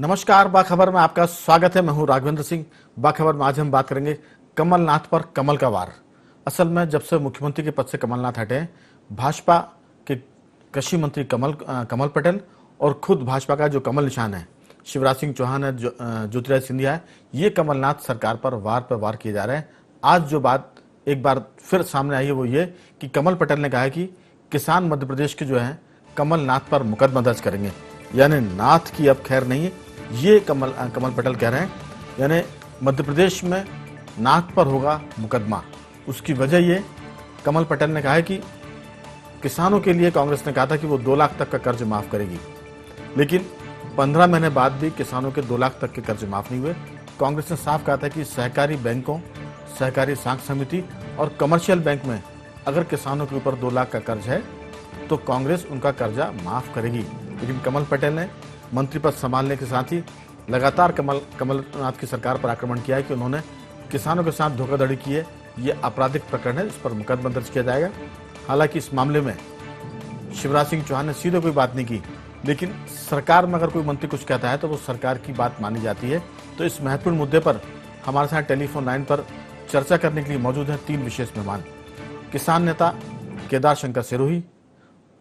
नमस्कार, बाखबर में आपका स्वागत है। मैं हूं राघवेंद्र सिंह। बाखबर में आज हम बात करेंगे कमलनाथ पर कमल का वार। असल में जब से मुख्यमंत्री के पद से कमलनाथ हटे, भाजपा के कृषि मंत्री कमल पटेल और खुद भाजपा का जो कमल निशान है, शिवराज सिंह चौहान है, ज्योतिरादित्य सिंधिया है, ये कमलनाथ सरकार पर वार किए जा रहे हैं। आज जो बात एक बार फिर सामने आई है वो ये कि कमल पटेल ने कहा है कि किसान मध्य प्रदेश के जो हैं कमलनाथ पर मुकदमा दर्ज करेंगे। यानी नाथ की अब खैर नहीं है, ये कमल पटेल कह रहे हैं। यानी मध्य प्रदेश में नाथ पर होगा मुकदमा। उसकी वजह ये कमल पटेल ने कहा है कि किसानों के लिए कांग्रेस ने कहा था कि वो 2 लाख तक का कर्ज माफ करेगी, लेकिन 15 महीने बाद भी किसानों के 2 लाख तक के कर्ज माफ नहीं हुए। कांग्रेस ने साफ कहा था कि सहकारी बैंकों, सहकारी साख समिति और कमर्शियल बैंक में अगर किसानों के ऊपर 2 लाख का कर्ज है तो कांग्रेस उनका कर्जा माफ करेगी। लेकिन कमल पटेल ने मंत्री पद संभालने के साथ ही लगातार कमलनाथ की सरकार पर आक्रमण किया है कि उन्होंने किसानों के साथ धोखाधड़ी की है। ये आपराधिक प्रकरण है, इस पर मुकदमा दर्ज किया जाएगा। हालांकि इस मामले में शिवराज सिंह चौहान ने सीधे कोई बात नहीं की, लेकिन सरकार में अगर कोई मंत्री कुछ कहता है तो वो सरकार की बात मानी जाती है। तो इस महत्वपूर्ण मुद्दे पर हमारे साथ टेलीफोन लाइन पर चर्चा करने के लिए मौजूद हैं 3 विशेष मेहमान। किसान नेता केदार शंकर सिरोही,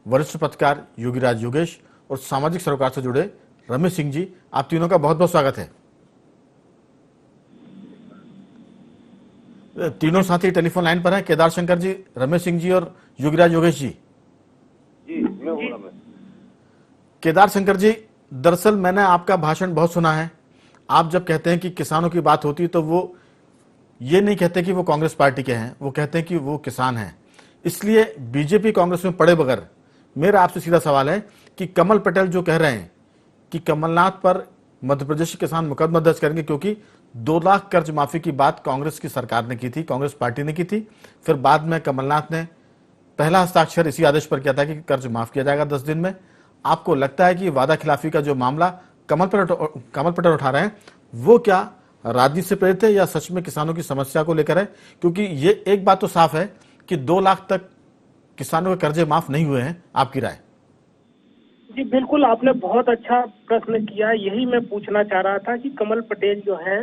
वरिष्ठ पत्रकार योगीराज योगेश और सामाजिक सरोकार से जुड़े रमेश सिंह जी। आप तीनों का बहुत बहुत स्वागत है। तीनों साथी टेलीफोन लाइन पर हैं, केदार शंकर जी, रमेश सिंह जी और योगीराज योगेश जी। मैं हूं रमेश। केदार शंकर जी, दरअसल मैंने आपका भाषण बहुत सुना है। आप जब कहते हैं कि किसानों की बात होती है तो वो ये नहीं कहते कि वो कांग्रेस पार्टी के हैं, वो कहते हैं कि वो किसान हैं। इसलिए बीजेपी कांग्रेस में पड़े बगैर मेरा आपसे सीधा सवाल है कि कमल पटेल जो कह रहे हैं कि कमलनाथ पर मध्य प्रदेश के किसान मुकदमा दर्ज करेंगे क्योंकि 2 लाख कर्ज माफी की बात कांग्रेस की सरकार ने की थी, कांग्रेस पार्टी ने की थी। फिर बाद में कमलनाथ ने पहला हस्ताक्षर इसी आदेश पर किया था कि कर्ज माफ किया जाएगा 10 दिन में। आपको लगता है कि वादा खिलाफी का जो मामला कमल पटेल उठा रहे हैं वो क्या राजनीति से प्रेरित है या सच में किसानों की समस्या को लेकर है? क्योंकि ये एक बात तो साफ है कि 2 लाख तक किसानों के कर्जे माफ नहीं हुए हैं। आपकी राय? जी बिल्कुल, आपने बहुत अच्छा प्रश्न किया। यही मैं पूछना चाह रहा था कि कमल पटेल जो है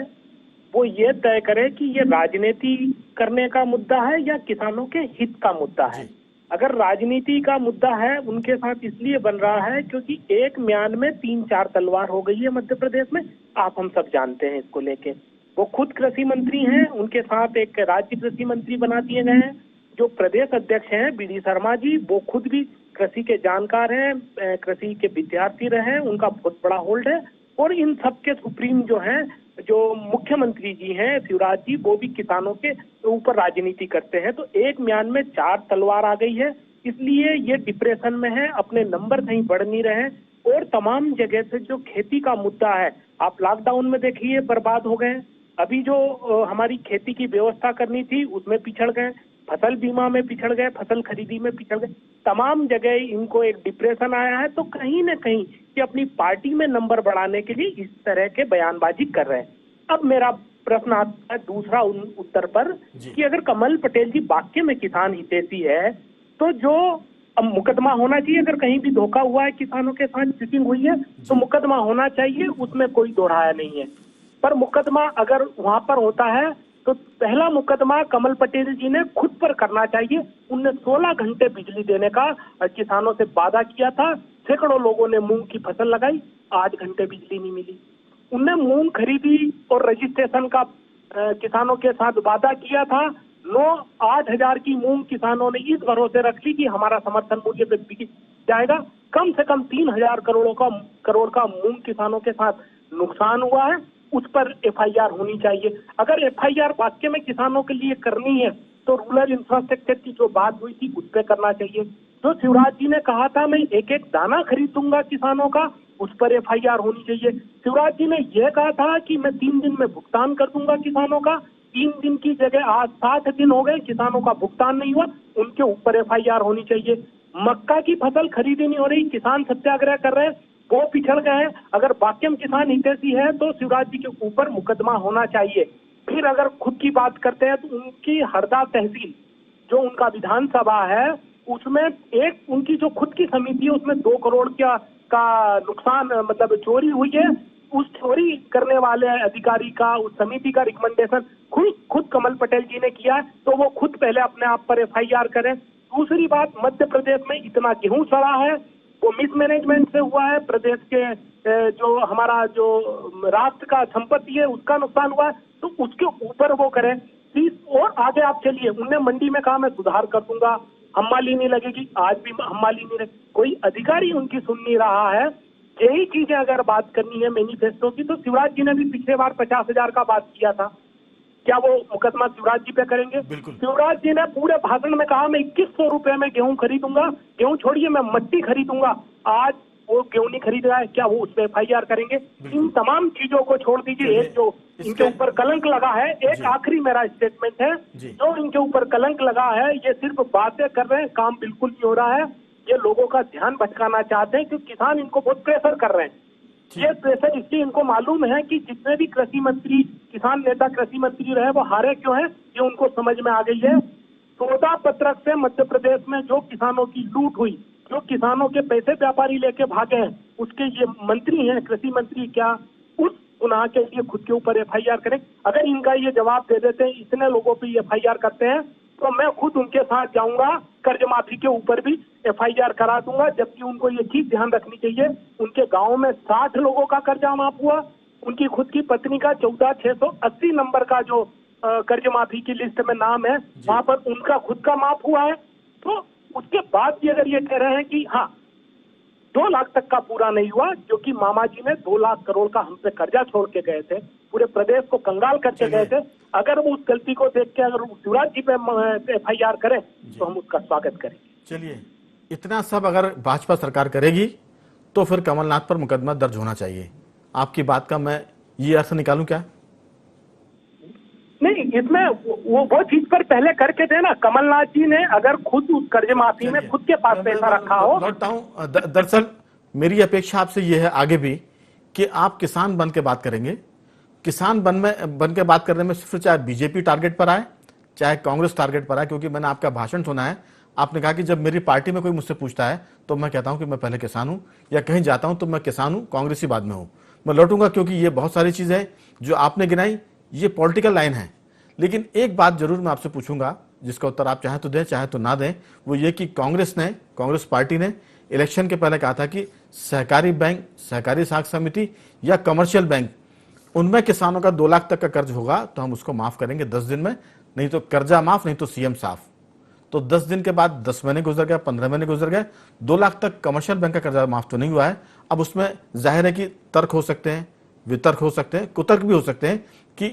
वो ये तय करे कि ये राजनीति करने का मुद्दा है या किसानों के हित का मुद्दा है। अगर राजनीति का मुद्दा है, उनके साथ इसलिए बन रहा है क्योंकि एक म्यान में 3-4 तलवार हो गई है मध्य प्रदेश में। आप हम सब जानते हैं इसको लेके। वो खुद कृषि मंत्री हैं, उनके साथ एक राज्य कृषि मंत्री बना दिए गए हैं। जो प्रदेश अध्यक्ष हैं BD शर्मा जी, वो खुद भी कृषि के जानकार हैं, कृषि के विद्यार्थी रहे हैं, उनका बहुत बड़ा होल्ड है। और इन सबके सुप्रीम जो हैं, जो मुख्यमंत्री जी हैं शिवराज जी, वो भी किसानों के ऊपर राजनीति करते हैं। तो एक म्यान में 4 तलवार आ गई है, इसलिए ये डिप्रेशन में है, अपने नंबर कहीं बढ़ नहीं रहे। और तमाम जगह से जो खेती का मुद्दा है, आप लॉकडाउन में देखिए बर्बाद हो गए। अभी जो हमारी खेती की व्यवस्था करनी थी उसमें पिछड़ गए, फसल बीमा में पिछड़ गए, फसल खरीदी में पिछड़ गए। तमाम जगह इनको एक डिप्रेशन आया है। तो कहीं ना कहीं कि अपनी पार्टी में नंबर बढ़ाने के लिए इस तरह के बयानबाजी कर रहे हैं। अब मेरा प्रश्न आता है दूसरा उत्तर पर कि अगर कमल पटेल जी वाकई में किसान हितैषी है तो जो अब मुकदमा होना चाहिए। अगर कहीं भी धोखा हुआ है, किसानों के साथ चीटिंग हुई है तो मुकदमा होना चाहिए, उसमें कोई दोहराया नहीं है। पर मुकदमा अगर वहां पर होता है तो पहला मुकदमा कमल पटेल जी ने खुद पर करना चाहिए। उनने 16 घंटे बिजली देने का किसानों से वादा किया था। सैकड़ों लोगों ने मूंग की फसल लगाई, 8 घंटे बिजली नहीं मिली। उनने मूंग खरीदी और रजिस्ट्रेशन का किसानों के साथ वादा किया था। 9-8 हजार की मूंग किसानों ने इस भरोसे रख ली कि हमारा समर्थन मूल्य पे बिक जाएगा। कम से कम 3,000 करोड़ का मूंग किसानों के साथ नुकसान हुआ है, उस पर FIR होनी चाहिए। अगर FIR वाकई में किसानों के लिए करनी है तो रूरल इंफ्रास्ट्रक्चर की जो बात हुई थी उस पर करना चाहिए। जो शिवराज जी ने कहा था मैं एक एक दाना खरीद दूंगा किसानों का, उस पर FIR होनी चाहिए। शिवराज जी ने यह कहा था कि मैं 3 दिन में भुगतान कर दूंगा किसानों का, 3 दिन की जगह आज 7 दिन हो गए, किसानों का भुगतान नहीं हुआ, उनके ऊपर FIR होनी चाहिए। मक्का की फसल खरीदी नहीं हो रही, किसान सत्याग्रह कर रहे हैं, वो पिछड़ गए हैं। अगर वाकई में किसान हितैषी है तो शिवराज जी के ऊपर मुकदमा होना चाहिए। फिर अगर खुद की बात करते हैं तो उनकी हरदा तहसील जो उनका विधानसभा है उसमें एक उनकी जो खुद की समिति है उसमें 2 करोड़ का नुकसान मतलब चोरी हुई है। उस चोरी करने वाले अधिकारी का, उस समिति का रिकमेंडेशन खुद कमल पटेल जी ने किया है, तो वो खुद पहले अपने आप पर एफआईआर करें। दूसरी बात, मध्य प्रदेश में इतना गेहूं सड़ा है, वो मिसमैनेजमेंट से हुआ है। प्रदेश के जो हमारा जो राष्ट्र का संपत्ति है उसका नुकसान हुआ है, तो उसके ऊपर वो करें प्लीज। और आगे आप चलिए, उनने मंडी में कहा मैं सुधार कर दूंगा, हम्माली नहीं लगेगी, आज भी हम्माली नहीं लगेगी, कोई अधिकारी उनकी सुन नहीं रहा है। यही चीजें अगर बात करनी है मैनिफेस्टो की, तो शिवराज जी ने भी पिछले बार 50,000 का बात किया था, क्या वो मुकदमा शिवराज जी पे करेंगे? बिल्कुल। शिवराज जी ने पूरे भाषण में कहा मैं 2100 रुपए में गेहूं खरीदूंगा, गेहूं छोड़िए मैं मट्टी खरीदूंगा। आज वो गेहूं नहीं खरीद रहा है, क्या वो उस पर एफआईआर करेंगे? इन तमाम चीजों को छोड़ दीजिए, एक जो इनके ऊपर कलंक लगा है, एक आखिरी मेरा स्टेटमेंट है, जो इनके ऊपर कलंक लगा है, ये सिर्फ बातें कर रहे हैं, काम बिल्कुल नहीं हो रहा है। ये लोगों का ध्यान भटकाना चाहते हैं, क्योंकि किसान इनको बहुत प्रेशर कर रहे हैं। ये प्रेशर इसलिए इनको मालूम है कि जितने भी कृषि मंत्री, किसान नेता कृषि मंत्री रहे, वो हारे क्यों हैं, ये उनको समझ में आ गई है। 14 पत्रक से मध्य प्रदेश में जो किसानों की लूट हुई, जो किसानों के पैसे व्यापारी लेके भागे हैं, उसके ये मंत्री हैं, कृषि मंत्री, क्या उस गुनाह के लिए खुद के ऊपर एफआईआर करें? अगर इनका ये जवाब दे देते हैं, इतने लोगों पे एफआईआर करते हैं, तो मैं खुद उनके साथ जाऊंगा, कर्ज माफी के ऊपर भी एफआईआर करा दूंगा। जबकि उनको ये चीज ध्यान रखनी चाहिए, उनके गांव में 60 लोगों का कर्जा माफ हुआ, उनकी खुद की पत्नी का 14,680 नंबर का जो कर्ज माफी की लिस्ट में नाम है, वहां पर उनका खुद का माफ हुआ है। तो उसके बाद भी अगर ये कह रहे हैं कि हाँ 2 लाख तक का पूरा नहीं हुआ, जो कि मामा जी ने 2 लाख करोड़ का हमसे कर्जा छोड़ के गए थे, पूरे प्रदेश को कंगाल करके गए थे, अगर वो उस गलती को देख के अगर शिवराज जी पे एफआईआर करें तो हम उसका स्वागत करेंगे। चलिए, इतना सब अगर भाजपा सरकार करेगी तो फिर कमलनाथ पर मुकदमा दर्ज होना चाहिए। आपकी बात का मैं ये अर्थ निकालूं क्या? नहीं, इसमें वो चीज पर पहले करके थे ना, कमलनाथ जी ने अगर खुद उस कर्ज माफी में खुद के पास पैसा रखा हो। लौटता हूं, दरअसल मेरी अपेक्षा आपसे ये है आगे भी कि आप किसान बन के बात करेंगे। किसान बन के बात करने में सिर्फ चाहे बीजेपी टारगेट पर आए, चाहे कांग्रेस टारगेट पर आए, क्योंकि मैंने आपका भाषण सुना है, आपने कहा कि जब मेरी पार्टी में कोई मुझसे पूछता है तो मैं कहता हूं कि मैं पहले किसान हूं, या कहीं जाता हूं तो मैं किसान हूं, कांग्रेसी बाद में हूं। मैं लौटूंगा, क्योंकि ये बहुत सारी चीजें हैं जो आपने गिनाई, ये पॉलिटिकल लाइन है। लेकिन एक बात जरूर मैं आपसे पूछूंगा, जिसका उत्तर आप चाहे तो दें चाहे तो ना दें, वो ये कि कांग्रेस पार्टी ने इलेक्शन के पहले कहा था कि सहकारी बैंक, सहकारी साख समिति या कमर्शियल बैंक, उनमें किसानों का 2 लाख तक का कर्ज होगा तो हम उसको माफ करेंगे 10 दिन में, नहीं तो कर्जा माफ, नहीं तो सीएम साफ। तो 10 दिन के बाद 10 महीने गुजर गए, 15 महीने गुजर गए, 2 लाख तक कमर्शियल बैंक का कर्जा माफ तो नहीं हुआ है। अब उसमें जाहिर है कि तर्क हो सकते हैं, वितर्क हो सकते हैं, कुतर्क भी हो सकते हैं कि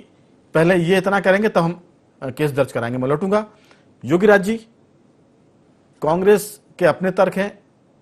पहले ये इतना करेंगे तब हम केस दर्ज कराएंगे। मैं लौटूंगा। योगीराज जी, कांग्रेस के अपने तर्क हैं,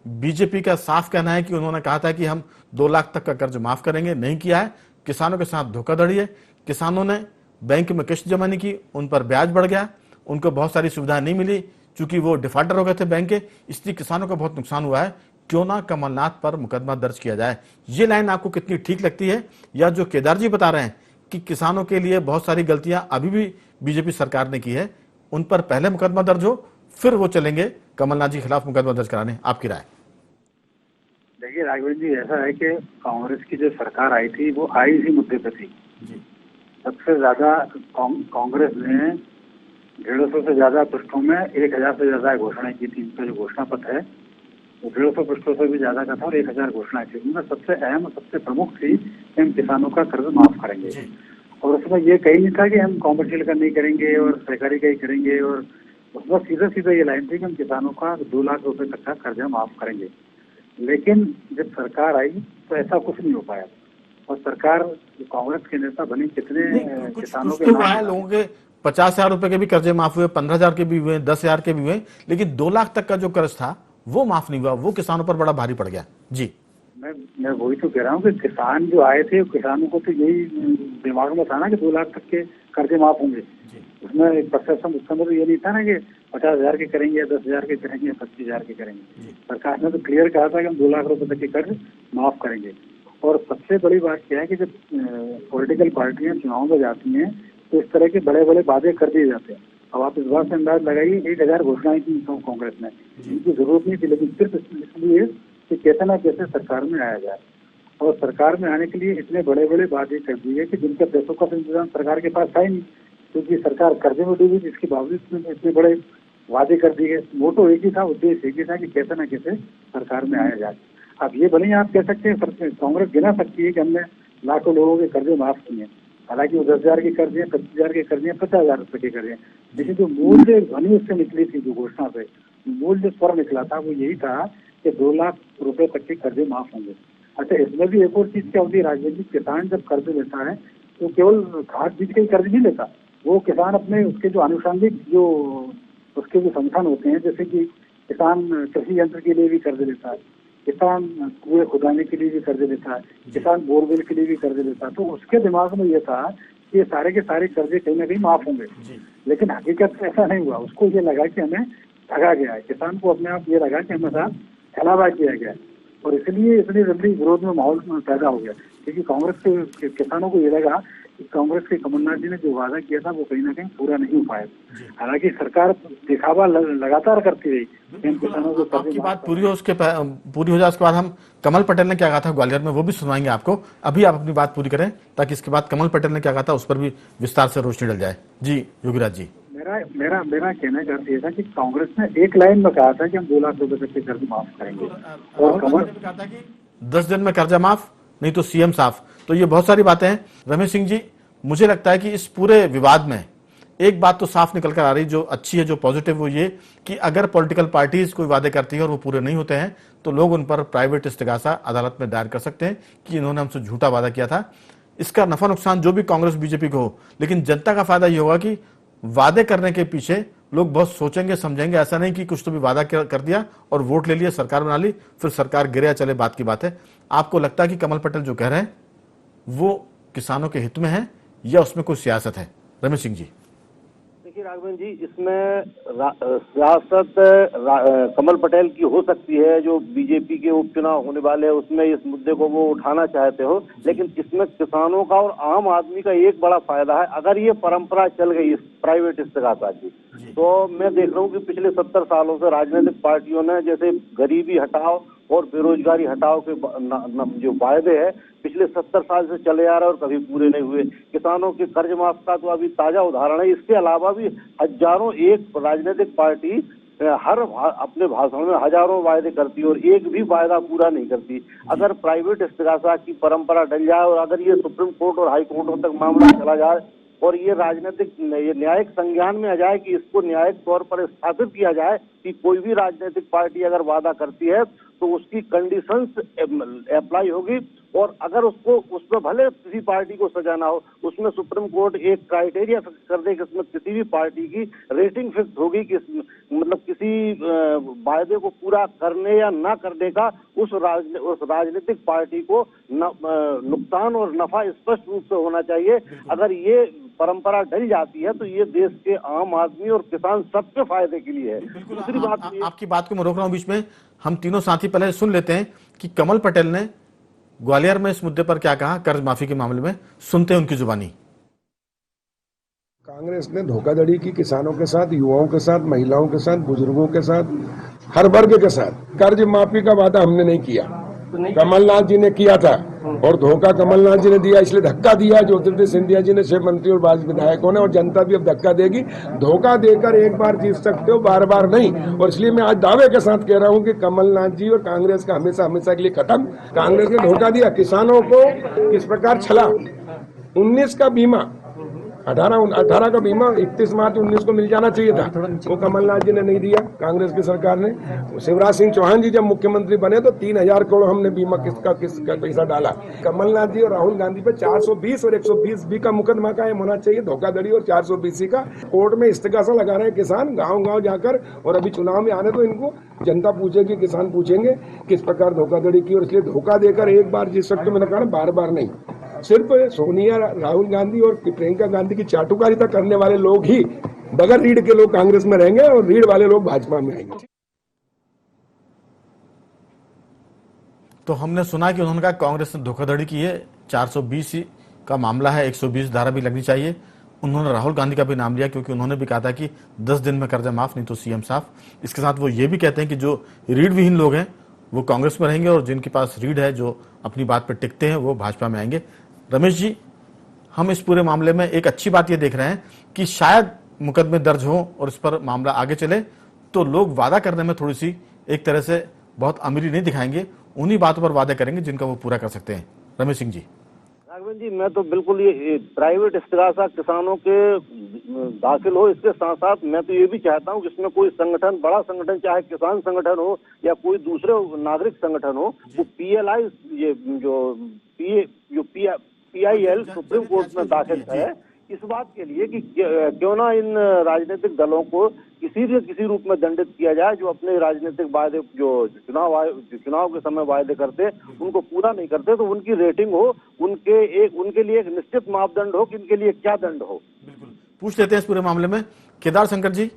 बीजेपी का साफ कहना है कि उन्होंने कहा था कि हम 2 लाख तक का कर्ज माफ करेंगे, नहीं किया है। किसानों के साथ धोखाधड़ी है, किसानों ने बैंक में किस्त जमा नहीं की, उन पर ब्याज बढ़ गया, उनको बहुत सारी सुविधाएं नहीं मिली, चूंकि वो डिफॉल्टर हो गए थे बैंक के, इसलिए किसानों का बहुत नुकसान हुआ है। क्यों ना कमलनाथ पर मुकदमा दर्ज किया जाए? ये लाइन आपको कितनी ठीक लगती है, या जो केदार जी बता रहे हैं कि किसानों के लिए बहुत सारी गलतियां अभी भी बीजेपी सरकार ने की है, उन पर पहले मुकदमा दर्ज हो, फिर वो चलेंगे कमलनाथ जी के खिलाफ मुकदमा दर्ज कराने? आपकी राय? देखिए राघवेंद्र जी, ऐसा है कि कांग्रेस की जो सरकार आई थी वो आई इसी मुद्दे पे थी। सबसे ज्यादा कांग्रेस ने 150 से ज्यादा पृष्ठों में 1000 से ज्यादा घोषणाएं की थी। इनका जो घोषणा पत्र है वो 150 पृष्ठों से भी ज्यादा का था और 1000 घोषणाएं थी। उनमें सबसे अहम और सबसे प्रमुख थी कि हम किसानों का कर्ज माफ करेंगे, और उसमें ये कहीं नहीं था कि हम कॉमर्शियल का नहीं करेंगे और सहकारी का ही करेंगे, और उसमें सीधा सीधा ये लाइन थी कि हम किसानों का 2 लाख रुपए तक का कर्जा माफ करेंगे। लेकिन जब सरकार आई तो ऐसा कुछ नहीं हो पाया, और सरकार कांग्रेस के नेता बनी, कितने किसानों के लोगों के 50,000 रुपए के भी कर्जे माफ हुए, 15,000 के भी हुए, 10,000 के भी हुए, लेकिन 2 लाख तक का जो कर्ज था वो माफ नहीं हुआ, वो किसानों पर बड़ा भारी पड़ गया। जी, मैं वही तो कह रहा हूँ कि किसान जो आए थे, किसानों को तो यही दिमाग में था ना कि 2 लाख तक के कर्जे माफ होंगे। उसमें एक परसेप्शन उसके अंदर ये नहीं था ना कि 50,000 के करेंगे, 10,000 के करेंगे, 25,000 के करेंगे। सरकार ने तो क्लियर कहा था कि हम 2 लाख रुपए तक के कर्ज माफ करेंगे। और सबसे बड़ी बात क्या है कि जब पॉलिटिकल पार्टियां चुनाव में जाती हैं तो इस तरह के बड़े बड़े वादे कर दिए जाते हैं। अब आप इस बात से अंदाज लगाइए, 1000 घोषणाएं की कांग्रेस ने, इनकी जरूरत नहीं थी, लेकिन सिर्फ इसलिए कि कैसे ना कैसे सरकार में आया जाए। और सरकार में आने के लिए इतने बड़े बड़े वादे कर दिए कि जिनका पैसों का इंतजाम सरकार के पास था ही नहीं, क्योंकि सरकार कर्जे में डूबी, जिसके बावजूद में इतने बड़े वादे कर दिए। मोटो एक ही था, उद्देश्य एक ही था कि कैसे न कैसे सरकार में आया जाए। अब ये भले ही आप कह सकते हैं कांग्रेस गिना सकती है कि हमने लाखों लोगों के कर्जे माफ किए, हालांकि वो 10,000 के कर्जे हैं, 25,000 के कर्जे हैं, 50,000 रुपए के कर्जे हैं, लेकिन जो मूल्य ध्वनि उससे निकली थी, जो घोषणा से मूल जो स्वर निकला था वो यही था कि 2 लाख रुपए तक के कर्जे माफ होंगे। अच्छा, इसमें भी एक और चीज क्या होती है राजनीति, किसान जब कर्ज लेता है तो केवल खाद बीज के ही कर्ज नहीं लेता, वो किसान अपने उसके जो आनुषंगिक जो उसके जो संस्थान होते हैं, जैसे कि किसान कृषि यंत्र के लिए भी कर्ज लेता है, किसान कुएं खुदाने के लिए भी कर्ज लेता है, किसान बोरवेल के लिए भी कर्ज लेता है। तो उसके दिमाग में ये था कि ये सारे के सारे कर्जे कहीं ना कहीं माफ होंगे, लेकिन हकीकत में ऐसा नहीं हुआ। उसको ये लगा कि हमें ठगा गया है, किसान को अपने आप ये लगा कि हमें साथ छलावा किया गया है, और इसलिए इतनी जल्दी विरोध में माहौल पैदा हो गया, क्योंकि कांग्रेस के किसानों को ये लगा कि कांग्रेस के कमलनाथ जी ने जो वादा किया था वो कहीं ना कहीं पूरा नहीं हो पाया। हालांकि सरकार दिखावा लगातार करती रही, इन किसानों को। आपकी बात पूरी हो जाए उसके बाद हम कमल पटेल ने क्या कहा था ग्वालियर में वो भी सुनाएंगे आपको। अभी आप अपनी बात पूरी करें ताकि इसके बाद कमल पटेल ने क्या कहा था उस पर भी विस्तार से रोशनी डल जाए। जी योगीराज जी। मेरा कहना चाहती है था कि कांग्रेस ने एक लाइन में कहा था कि हम 2 लाख रुपए तक के कर्ज माफ करेंगे, और कमल ने कहा था कि 10 दिन में कर्जा माफ, नहीं तो सीएम साफ। तो ये बहुत सारी बातें हैं। रमेश सिंह जी, मुझे लगता है कि इस पूरे विवाद में एक बात तो साफ निकल कर आ रही, जो अच्छी है, जो पॉजिटिव, वो ये कि अगर पॉलिटिकल पार्टीज कोई वादे करती है और वो पूरे नहीं होते हैं तो लोग उन पर प्राइवेट इस्तिगासा अदालत में दायर कर सकते हैं कि इन्होंने हमसे झूठा वादा किया था। इसका नफा नुकसान जो भी कांग्रेस बीजेपी को हो, लेकिन जनता का फायदा ये होगा कि वादे करने के पीछे लोग बहुत सोचेंगे समझेंगे। ऐसा नहीं कि कुछ तो भी वादा कर दिया और वोट ले लिया, सरकार बना ली, फिर सरकार गिरे चले, बात की बात है। आपको लगता है कि कमल पटेल जो कह रहे हैं वो किसानों के हित में है या उसमें कोई सियासत है? रमेश सिंह जी। देखिए राघवन जी, इसमें सियासत कमल पटेल की हो सकती है। जो बीजेपी के उपचुनाव होने वाले हैं उसमें इस मुद्दे को वो उठाना चाहते हो, लेकिन इसमें किसानों का और आम आदमी का एक बड़ा फायदा है। अगर ये परंपरा चल गई इस प्राइवेट इस्तिगासा की, तो मैं देख रहा हूँ कि पिछले 70 सालों से राजनीतिक पार्टियों ने जैसे गरीबी हटाओ और बेरोजगारी हटाओ के जो वायदे हैं पिछले 70 साल से चले आ रहे और कभी पूरे नहीं हुए। किसानों के कर्ज माफ का तो अभी ताजा उदाहरण है। इसके अलावा भी हजारों एक राजनीतिक पार्टी अपने भाषण में हजारों वायदे करती है और एक भी वायदा पूरा नहीं करती। अगर प्राइवेट इस्तिगासा की परंपरा डल जाए और अगर ये सुप्रीम कोर्ट और हाई कोर्टों तक मामला चला जाए और ये न्यायिक संज्ञान में आ जाए कि इसको न्यायिक तौर पर स्थापित किया जाए कि कोई भी राजनीतिक पार्टी अगर वादा करती है तो उसकी कंडीशंस अप्लाई होगी, और अगर उसमें भले किसी पार्टी को सजा ना हो, उसमें सुप्रीम कोर्ट एक क्राइटेरिया फिक्स कर दे कि इसमें किसी भी पार्टी की रेटिंग फिक्स होगी कि मतलब किसी वायदे को पूरा करने या ना करने का उस राजनीतिक पार्टी को नुकसान और नफा स्पष्ट रूप से होना चाहिए। अगर ये परंपरा डल जाती है तो ये देश के आम आदमी और किसान सबके फायदे के लिए है। दूसरी बात, आपकी बात को मैं रोक रहा हूं बीच में, हम तीनों साथी पहले सुन लेते हैं कि कमल पटेल ने ग्वालियर में इस मुद्दे पर क्या कहा, कर्ज माफी के मामले में। सुनते हैं उनकी जुबानी। कांग्रेस ने धोखाधड़ी की किसानों के साथ, युवाओं के साथ, महिलाओं के साथ, बुजुर्गों के साथ, हर वर्ग के साथ। कर्ज माफी का वादा हमने नहीं किया, कमलनाथ जी ने किया था, और धोखा कमलनाथ जी ने दिया, इसलिए धक्का दिया ज्योतिरादित्य सिंधिया जी ने, 6 मंत्री और 5 विधायकों ने, और जनता भी अब धक्का देगी। धोखा देकर एक बार जीत सकते हो, बार बार नहीं। और इसलिए मैं आज दावे के साथ कह रहा हूं कि कमलनाथ जी और कांग्रेस का हमेशा हमेशा के लिए खत्म। कांग्रेस ने धोखा दिया किसानों को, किस प्रकार छला। 19 का बीमा 18 का बीमा 31 मार्च 19 को मिल जाना चाहिए था, वो कमलनाथ जी ने नहीं दिया, कांग्रेस की सरकार ने। शिवराज सिंह चौहान जी जब मुख्यमंत्री बने तो 3,000 करोड़ हमने बीमा किसका पैसा डाला। कमलनाथ जी और राहुल गांधी पे 420 और 120 का मुकदमा कायम होना चाहिए, धोखाधड़ी और 420 का। कोर्ट में इस्तिगासा लगा रहे हैं किसान गाँव जाकर, और अभी चुनाव में आने तो इनको जनता पूछेगी, किसान पूछेंगे किस प्रकार धोखाधड़ी की। और इसलिए धोखा देकर एक बार जीत सकते, मैंने कहा बार बार नहीं। सिर्फ सोनिया, राहुल गांधी और प्रियंका गांधी की चाटुकारिता करने वाले लोग ही, बगैर रीढ़ के लोग कांग्रेस में रहेंगे और रीढ़ वाले लोग भाजपा में आएंगे। तो हमने सुना कि उन्होंने कहा कांग्रेस ने धोखाधड़ी की है, 420 का मामला है, 120 धारा भी लगनी चाहिए। उन्होंने राहुल गांधी का भी नाम लिया क्योंकि उन्होंने भी कहा था कि 10 दिन में कर्जा माफ, नहीं तो सीएम साफ। इसके साथ वो ये भी कहते हैं कि जो रीढ़ विहीन लोग हैं वो कांग्रेस में रहेंगे और जिनके पास रीढ़ है, जो अपनी बात पर टिकते हैं, वो भाजपा में आएंगे। रमेश जी, हम इस पूरे मामले में एक अच्छी बात ये देख रहे हैं कि शायद मुकदमे दर्ज हो और इस पर मामला आगे चले तो लोग वादा करने में थोड़ी सी एक तरह से बहुत अमीरी नहीं दिखाएंगे, उन्हीं बातों पर वादे करेंगे जिनका वो पूरा कर सकते हैं। रमेश सिंह जी। राघवन जी, मैं तो बिल्कुल ये प्राइवेट इस्तिगासा किसानों के दाखिल हो, इसके साथ साथ मैं तो ये भी चाहता हूँ कि इसमें कोई संगठन, बड़ा संगठन, चाहे किसान संगठन हो या कोई दूसरे नागरिक संगठन हो, वो PLI, ये जो PIL सुप्रीम कोर्ट में दाखिल है इस बात के लिए कि क्यों ना इन राजनीतिक दलों को किसी न किसी रूप में दंडित किया जाए, जो अपने राजनीतिक वायदे, जो चुनाव के समय वायदे करते उनको पूरा नहीं करते, तो उनकी रेटिंग हो, उनके लिए एक निश्चित मापदंड हो कि इनके लिए क्या दंड हो। बिल्कुल पूछ लेते हैं इस पूरे मामले में। केदार शंकर जी,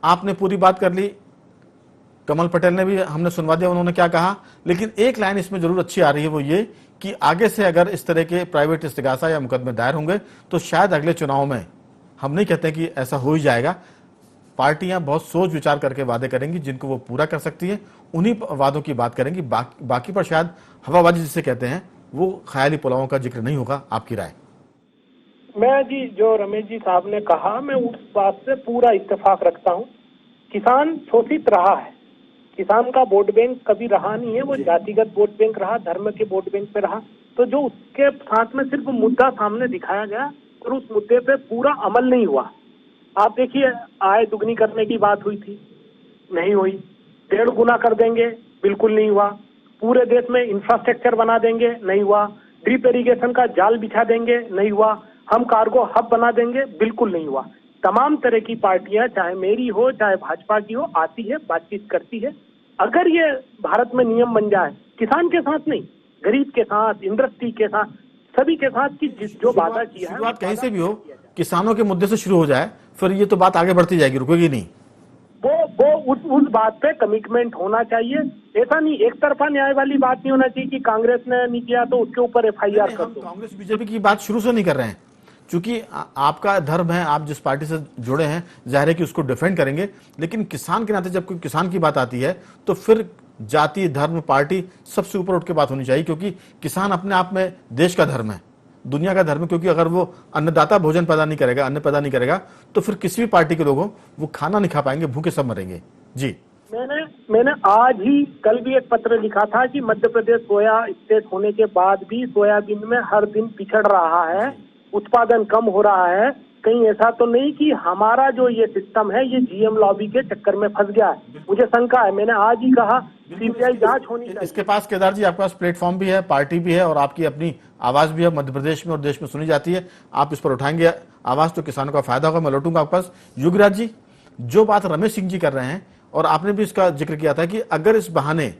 आपने पूरी बात कर ली, कमल पटेल ने भी हमने सुनवा दिया उन्होंने क्या कहा, लेकिन एक लाइन इसमें जरूर अच्छी आ रही है, वो ये कि आगे से अगर इस तरह के प्राइवेट इस्तिगासा या मुकदमे दायर होंगे तो शायद अगले चुनाव में, हम नहीं कहते कि ऐसा हो ही जाएगा, पार्टियां बहुत सोच विचार करके वादे करेंगी जिनको वो पूरा कर सकती है, उन्हीं वादों की बात करेंगी, बाकी पर शायद हवाबाजी जिसे कहते हैं वो ख्याली पुलावों का जिक्र नहीं होगा। आपकी राय? मैं जी, जो रमेश जी साहब ने कहा, मैं उस बात से पूरा इत्तेफाक रखता हूँ। किसान शोषित रहा है, किसान का वोट बैंक कभी रहा नहीं है, वो जातिगत वोट बैंक रहा, धर्म के वोट बैंक पे रहा। तो जो उसके साथ में सिर्फ मुद्दा सामने दिखाया गया और उस मुद्दे पे पूरा अमल नहीं हुआ। आप देखिए, आय दुगनी करने की बात हुई थी, नहीं हुई। 1.5 गुना कर देंगे, बिल्कुल नहीं हुआ। पूरे देश में इंफ्रास्ट्रक्चर बना देंगे, नहीं हुआ। ड्रिप इरिगेशन का जाल बिछा देंगे, नहीं हुआ। हम कार्गो हब बना देंगे, बिल्कुल नहीं हुआ। तमाम तरह की पार्टियां, चाहे मेरी हो चाहे भाजपा की हो, आती है, बातचीत करती है। अगर ये भारत में नियम बन जाए, किसान के साथ नहीं, गरीब के साथ, इंडस्ट्री के साथ, सभी के साथ की जो वादा किया है, शुरुआत कहीं से भी हो, किसानों के मुद्दे से शुरू हो जाए, फिर ये तो बात आगे बढ़ती जाएगी, रुकेगी नहीं। वो उस बात पे कमिटमेंट होना चाहिए। ऐसा नहीं, एक तरफा न्याय वाली बात नहीं होना चाहिए कि कांग्रेस ने नहीं किया तो उसके ऊपर FIR कर दो। कांग्रेस बीजेपी की बात शुरू से नहीं कर रहे हैं, क्योंकि आपका धर्म है, आप जिस पार्टी से जुड़े हैं, जाहिर है कि उसको डिफेंड करेंगे, लेकिन किसान के नाते जब कोई किसान की बात आती है तो फिर जाति, धर्म, पार्टी सबसे ऊपर उठ के बात होनी चाहिए, क्योंकि किसान अपने आप में देश का धर्म है, दुनिया का धर्म है। क्योंकि अगर वो अन्नदाता भोजन पैदा नहीं करेगा, अन्न पैदा नहीं करेगा, तो फिर किसी भी पार्टी के लोग हो, वो खाना नहीं खा पाएंगे, भूखे सब मरेंगे। जी, मैंने आज ही, कल भी एक पत्र लिखा था कि मध्य प्रदेश सोया स्टेट होने के बाद भी सोयाबीन में हर दिन पिछड़ रहा है, उत्पादन कम हो रहा है। कहीं ऐसा तो नहीं कि हमारा जो ये सिस्टम है ये GM लॉबी के चक्कर में फंस गया है? मुझे शंका है, मैंने आज ही कहा CBI जांच होनी चाहिए। इसके पास केदार जी, आपके पास प्लेटफॉर्म भी है, पार्टी भी है और आपकी अपनी आवाज भी है, मध्य प्रदेश में और देश में सुनी जाती है। आप इस पर उठाएंगे आवाज तो किसानों का फायदा होगा। मैं लौटूंगा आपके पास। युगराज जी, जो बात रमेश सिंह जी कर रहे हैं, और आपने भी इसका जिक्र किया था कि अगर इस बहाने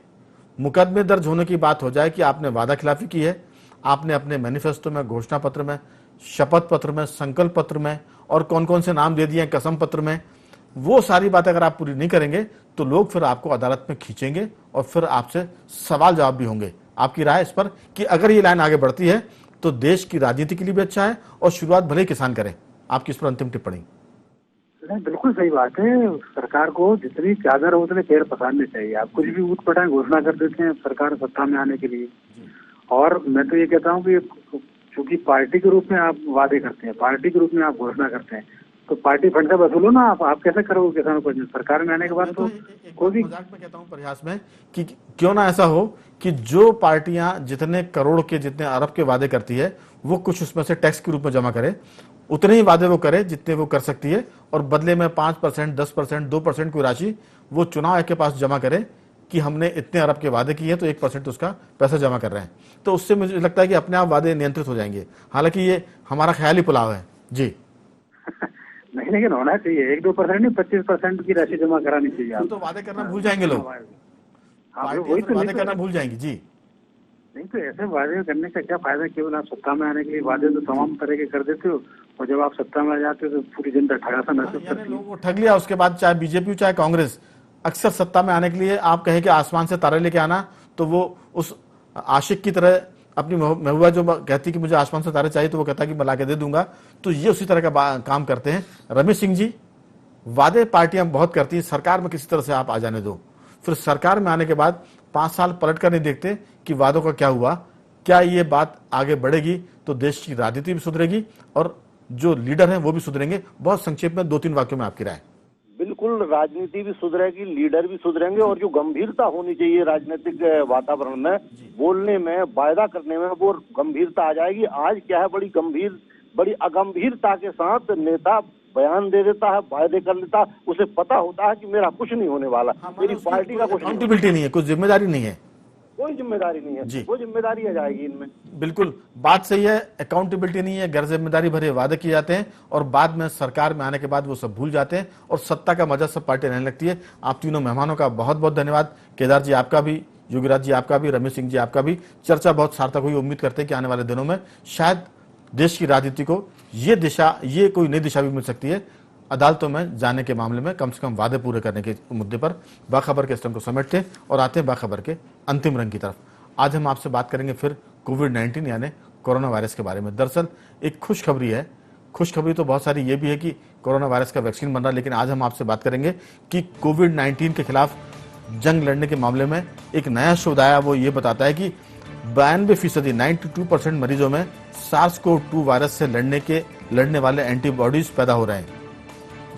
मुकदमे दर्ज होने की बात हो जाए कि आपने वादा खिलाफी की है, आपने अपने मैनिफेस्टो में, घोषणा पत्र में, शपथ पत्र में, संकल्प पत्र में और कौन कौन से नाम दे दिए हैं कसम पत्र में, वो सारी बातें अगर आप पूरी नहीं करेंगे तो लोग फिर आपको अदालत में खींचेंगे और फिर आपसे सवाल जवाब भी होंगे। आपकी राय इस पर कि अगर ये लाइन आगे बढ़ती है तो देश की राजनीति के लिए भी अच्छा है और शुरुआत भले ही किसान करें। आपकी इस पर अंतिम टिप्पणी? नहीं, बिल्कुल सही बात है। सरकार को जितनी चादर हो उतने पेड़ पसारने चाहिए। आप कुछ भी ऊट पटांग घोषणा कर देते हैं सरकार सत्ता में आने के लिए। और मैं तो ये कहता हूँ कि चूंकि पार्टी के रूप में आप वादे करते हैं, पार्टी के रूप में आप घोषणा करते हैं, तो पार्टी फंड से वसूलो ना। आप कैसे करोगे किसानों को? सरकार में आने के बाद तो कोई भी, मजाक में कहता हूं, प्रयास में, कि क्यों ना ऐसा हो कि जो पार्टियां जितने करोड़ के, जितने अरब के वादे करती है, वो कुछ उसमें से टैक्स के रूप में जमा करे, उतने ही वादे वो करे जितने वो कर सकती है, और बदले में 5%, 10%, 2% की राशि वो चुनाव आयोग के पास जमा करे कि हमने इतने अरब के वादे किए, तो 1% उसका पैसा जमा कर रहे हैं। तो उससे मुझे लगता है कि अपने आप वादे नियंत्रित हो जाएंगे। हालांकि ये हमारा ख्याली पुलाव है। जी नहीं, लेकिन होना चाहिए 1-2% नहीं, 25% की राशि जमा करानी चाहिए। तो वादे करना भूल जाएंगे लोग, वही तो वादे करना भूल जाएंगे। जी नहीं, तो ऐसे वादे करने का क्या फायदा? केवल आप सत्ता में आने के लिए वादे तो तमाम तरह के कर देते हो, और जब आप सत्ता में आ जाते हो तो पूरी जनता ठगा सा महसूस करती है। लोगों को ठग लिया, उसके बाद चाहे बीजेपी चाहे कांग्रेस, अक्सर सत्ता में आने के लिए आप कहें कि आसमान से तारे लेके आना, तो वो उस आशिक की तरह अपनी महबूबा जो कहती कि मुझे आसमान से तारे चाहिए, तो वो कहता कि मैं ला के दे दूंगा। तो ये उसी तरह का काम करते हैं। रमेश सिंह जी, वादे पार्टियां बहुत करती हैं, सरकार में किसी तरह से आप आ जाने दो, फिर सरकार में आने के बाद 5 साल पलट कर नहीं देखते कि वादों का क्या हुआ। क्या ये बात आगे बढ़ेगी तो देश की राजनीति भी सुधरेगी और जो लीडर हैं वो भी सुधरेंगे? बहुत संक्षेप में 2-3 वाक्यों में आपकी राय। बिल्कुल, राजनीति भी सुधरेगी, लीडर भी सुधरेंगे और जो गंभीरता होनी चाहिए राजनीतिक वातावरण में, बोलने में, वायदा करने में, वो गंभीरता आ जाएगी। आज क्या है, बड़ी अगंभीरता के साथ नेता बयान दे देता है, वायदे कर लेता है, उसे पता होता है कि मेरा कुछ नहीं होने वाला, मेरी पार्टी का कुछ अकाउंटेबिलिटी नहीं है, कुछ जिम्मेदारी नहीं है, कोई जिम्मेदारी नहीं है। वो जिम्मेदारी आ जाएगी इनमें। बिल्कुल बात सही है, अकाउंटेबिलिटी नहीं है, गैर जिम्मेदारी भरे वादे किए जाते हैं और बाद में सरकार में आने के बाद वो सब भूल जाते हैं और सत्ता का मजा सब पार्टी रहने लगती है। आप तीनों मेहमानों का बहुत बहुत धन्यवाद। केदार जी आपका भी, योगीराज जी आपका भी, रमेश सिंह जी आपका भी। चर्चा बहुत सार्थक हुई। उम्मीद करते हैं कि आने वाले दिनों में शायद देश की राजनीति को ये कोई नई दिशा भी मिल सकती है। अदालतों में जाने के मामले में कम से कम वादे पूरे करने के मुद्दे पर बाखबर के स्टम को समेटते हैं और आते हैं बाखबर के अंतिम रंग की तरफ। आज हम आपसे बात करेंगे फिर कोविड-19 यानी कोरोना वायरस के बारे में। दरअसल एक खुशखबरी है। खुशखबरी तो बहुत सारी ये भी है कि कोरोना वायरस का वैक्सीन बन रहा है, लेकिन आज हम आपसे बात करेंगे कि कोविड-19 के खिलाफ जंग लड़ने के मामले में एक नया शोध आया। वो ये बताता है कि 92% 92% मरीजों में SARS-CoV-2 वायरस से लड़ने वाले एंटीबॉडीज पैदा हो रहे हैं।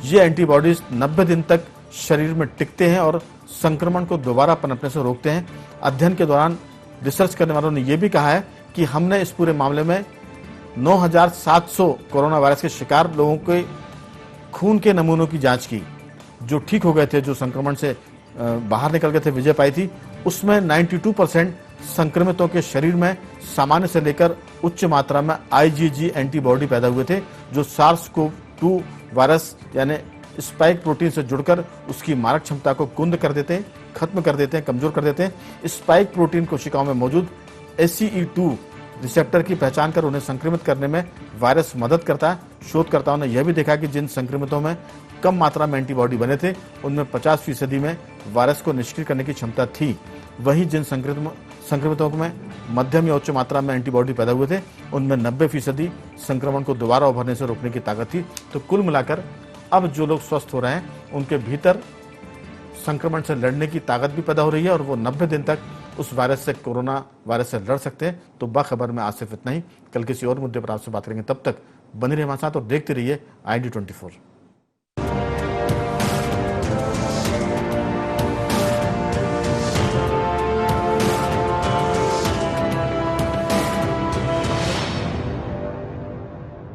ये एंटीबॉडीज 90 दिन तक शरीर में टिकते हैं और संक्रमण को दोबारा पनपने से रोकते हैं। अध्ययन के दौरान रिसर्च करने वालों ने यह भी कहा है कि हमने इस पूरे मामले में 9,700 कोरोना वायरस के शिकार लोगों के खून के नमूनों की जांच की, जो ठीक हो गए थे, जो संक्रमण से बाहर निकल गए थे, विजय पाई थी। उसमें 92% संक्रमितों के शरीर में सामान्य से लेकर उच्च मात्रा में IgG एंटीबॉडी पैदा हुए थे, जो SARS-CoV-2 वायरस यानी स्पाइक प्रोटीन से जुड़कर उसकी मारक क्षमता को कुंद कर देते हैं, खत्म कर देते हैं, कमजोर कर देते हैं। स्पाइक प्रोटीन कोशिकाओं में मौजूद ACE2 रिसेप्टर की पहचान कर उन्हें संक्रमित करने में वायरस मदद करता है। शोधकर्ताओं ने यह भी देखा कि जिन संक्रमितों में कम मात्रा में एंटीबॉडी बने थे, उनमें 50% में वायरस को निष्क्रिय करने की क्षमता थी। वहीं जिन संक्रमितों में मध्यम या उच्च मात्रा में एंटीबॉडी पैदा हुए थे, उनमें 90% संक्रमण को दोबारा उभरने से रोकने की ताकत थी। तो कुल मिलाकर अब जो लोग स्वस्थ हो रहे हैं, उनके भीतर संक्रमण से लड़ने की ताकत भी पैदा हो रही है और वो 90 दिन तक उस वायरस से, कोरोना वायरस से लड़ सकते हैं। तो बाखबर में आज सिर्फ इतना ही। कल किसी और मुद्दे पर आपसे बात करेंगे। तब तक बने रहिए हमारे साथ और देखते रहिए ID24।